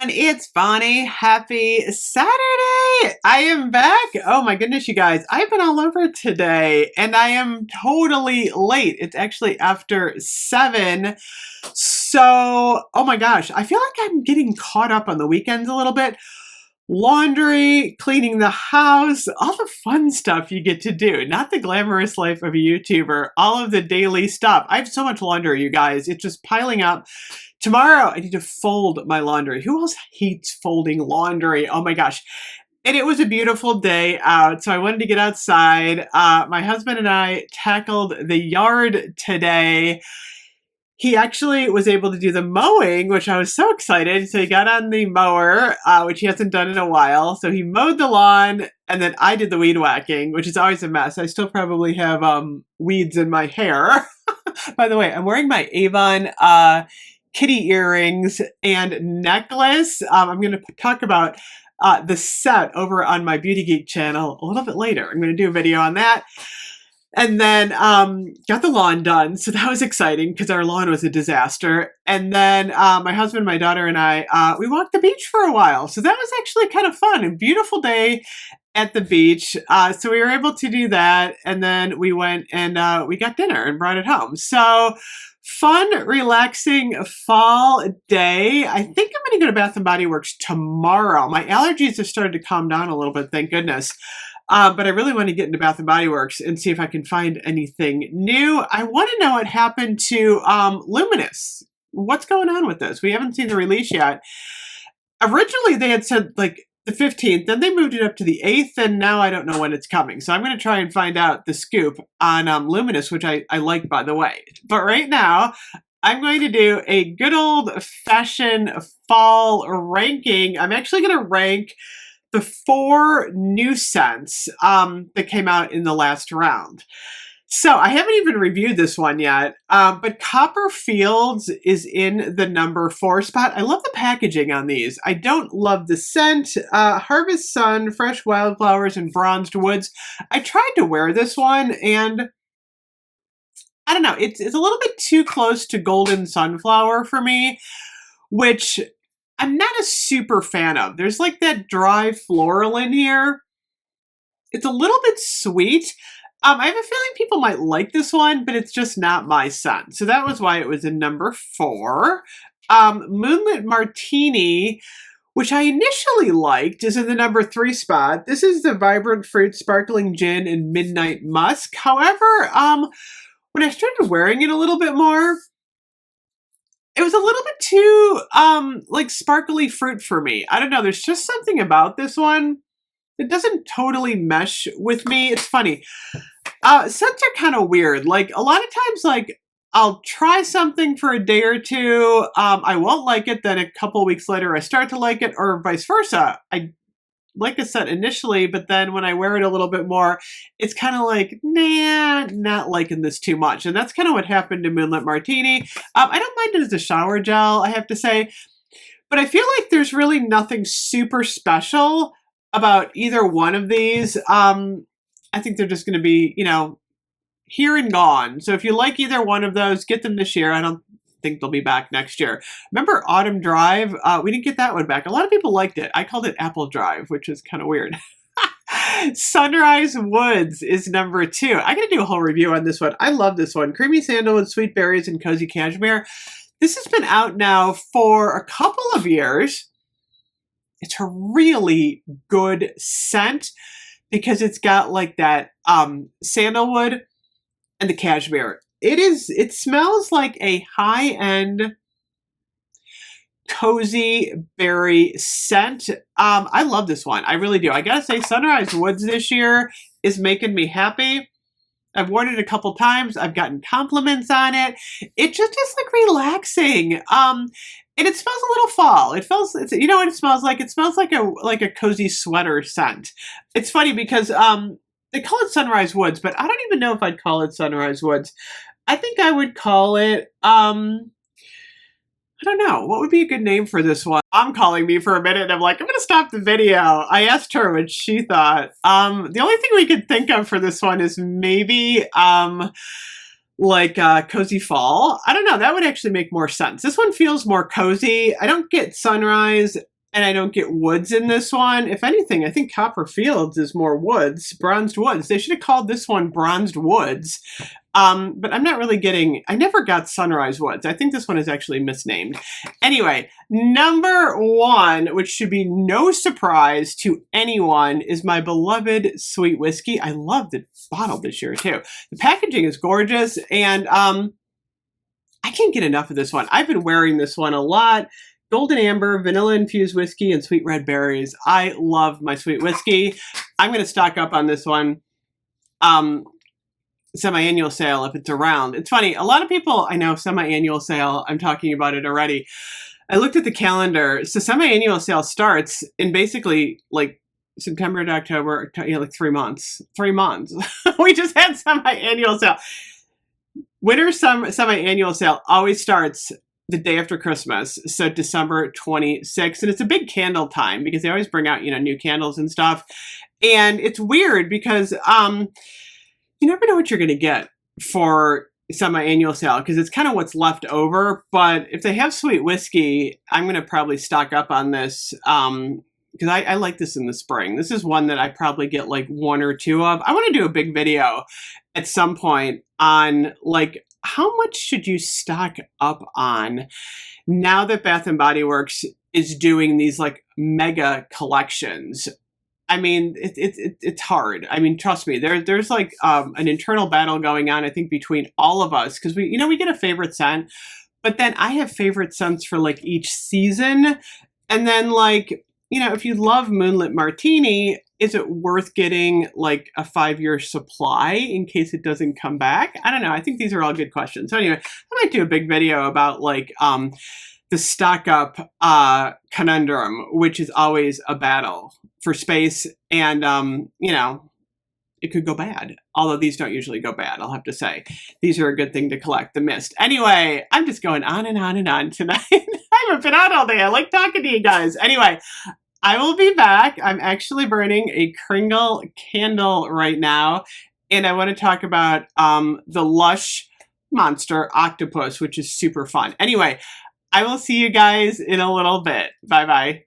And it's Bonnie. Happy Saturday! I am back. Oh my goodness, you guys. I've been all over today and I am totally late. It's actually after 7. So, oh my gosh, I feel like I'm getting caught up on the weekends a little bit. Laundry, cleaning the house, all the fun stuff you get to do. Not the glamorous life of a YouTuber, all of the daily stuff. I have so much laundry, you guys. It's just piling up. Tomorrow, I need to fold my laundry. Who else hates folding laundry? Oh my gosh. And it was a beautiful day out, so I wanted to get outside. My husband and I tackled the yard today. He actually was able to do the mowing, which I was so excited. So he got on the mower, which he hasn't done in a while. So he mowed the lawn, and then I did the weed whacking, which is always a mess. I still probably have weeds in my hair. By the way, I'm wearing my Avon kitty earrings and necklace. I'm going to talk about the set over on my Beauty Geek channel a little bit later. I'm going to do a video on that. And then got the lawn done. So that was exciting because our lawn was a disaster. And then my husband, my daughter, and I, we walked the beach for a while. So that was actually kind of fun. A beautiful day at the beach. So we were able to do that. And then we went and we got dinner and brought it home. So fun, relaxing fall day. I think I'm going to go to Bath & Body Works tomorrow. My allergies have started to calm down a little bit, thank goodness. But I really want to get into Bath & Body Works and see if I can find anything new. I want to know what happened to Luminous. What's going on with this? We haven't seen the release yet. Originally, they had said like the 15th, then they moved it up to the 8th, and now I don't know when it's coming. So I'm going to try and find out the scoop on Luminous, which I like, by the way. But right now, I'm going to do a good old-fashioned fall ranking. I'm actually going to rank the 4 new scents that came out in the last round. So I haven't even reviewed this one yet, but Copper Fields is in the number 4 spot. I love the packaging on these. I don't love the scent. Harvest Sun, Fresh Wildflowers, and Bronzed Woods. I tried to wear this one, and I don't know. It's a little bit too close to Golden Sunflower for me, which I'm not a super fan of. There's like that dry floral in here. It's a little bit sweet. I have a feeling people might like this one, but it's just not my scent. So that was why it was in number 4. Moonlit Martini, which I initially liked, is in the number 3 spot. This is the Vibrant Fruit Sparkling Gin and Midnight Musk. However, when I started wearing it a little bit more, it was a little bit too, like sparkly fruit for me. I don't know. There's just something about this one that doesn't totally mesh with me. It's funny. Scents are kind of weird. Like a lot of times, like I'll try something for a day or two. I won't like it. Then a couple weeks later, I start to like it, or vice versa. I like a scent initially, but then when I wear it a little bit more, it's kind of like, nah, not liking this too much. And that's kind of what happened to Moonlit Martini. I don't mind it as a shower gel, I have to say, but I feel like there's really nothing super special about either one of these. I think they're just going to be, you know, here and gone. So if you like either one of those, get them this year. I don't think they'll be back next year. Remember Autumn Drive? We didn't get that one back. A lot of people liked it. I called it Apple Drive, which is kind of weird. Sunrise Woods is number 2. I got to do a whole review on this one. I love this one. Creamy Sandalwood, Sweet Berries, and Cozy Cashmere. This has been out now for a couple of years. It's a really good scent because it's got like that sandalwood and the cashmere. It smells like a high-end cozy berry scent. I love this one. I really do. I gotta say, Sunrise Woods this year is making me happy. I've worn it a couple times. I've gotten compliments on it. It just is like relaxing. And it smells a little fall. You know what it smells like? It smells like a cozy sweater scent. It's funny because they call it Sunrise Woods, but I don't even know if I'd call it Sunrise Woods. I think I would call it, I don't know. What would be a good name for this one? Mom calling me for a minute and I'm like, I'm going to stop the video. I asked her what she thought. The only thing we could think of for this one is maybe like Cozy Fall. I don't know. That would actually make more sense. This one feels more cozy. I don't get sunrise and I don't get woods in this one. If anything, I think Copper Fields is more woods, bronzed woods. They should have called this one Bronzed Woods. But I'm not really getting, I never got Sunrise Woods. I think this one is actually misnamed. Anyway, number one, which should be no surprise to anyone, is my beloved Sweet Whiskey. I love the bottle this year too. The packaging is gorgeous, and I can't get enough of this one. I've been wearing this one a lot. Golden Amber, vanilla infused whiskey, and sweet red berries. I love my Sweet Whiskey. I'm going to stock up on this one. Semi-annual sale if it's around. It's funny, a lot of people, I know, semi-annual sale, I'm talking about it already. I looked at the calendar. So semi-annual sale starts in basically like September to October, like 3 months. 3 months. We just had semi-annual sale. Winter semi-annual sale always starts the day after Christmas, so December 26th. And it's a big candle time because they always bring out, new candles and stuff. And it's weird because you never know what you're going to get for semi-annual sale because it's kind of what's left over. But if they have Sweet Whiskey, I'm going to probably stock up on this because I like this in the spring. This is one that I probably get like 1 or 2 of. I want to do a big video at some point on like how much should you stock up on now that Bath & Body Works is doing these like mega collections. I mean, it's hard. I mean, trust me, there's like an internal battle going on, I think, between all of us because we get a favorite scent, but then I have favorite scents for like each season. And then like, if you love Moonlit Martini, is it worth getting like a 5-year supply in case it doesn't come back? I don't know. I think these are all good questions. So anyway, I might do a big video about like the stock up conundrum, which is always a battle for space. And, it could go bad. Although these don't usually go bad, I'll have to say. These are a good thing to collect, the mist. Anyway, I'm just going on and on and on tonight. I haven't been out all day. I like talking to you guys. Anyway, I will be back. I'm actually burning a Kringle candle right now. And I want to talk about the Lush Monster Octopus, which is super fun. Anyway, I will see you guys in a little bit. Bye-bye.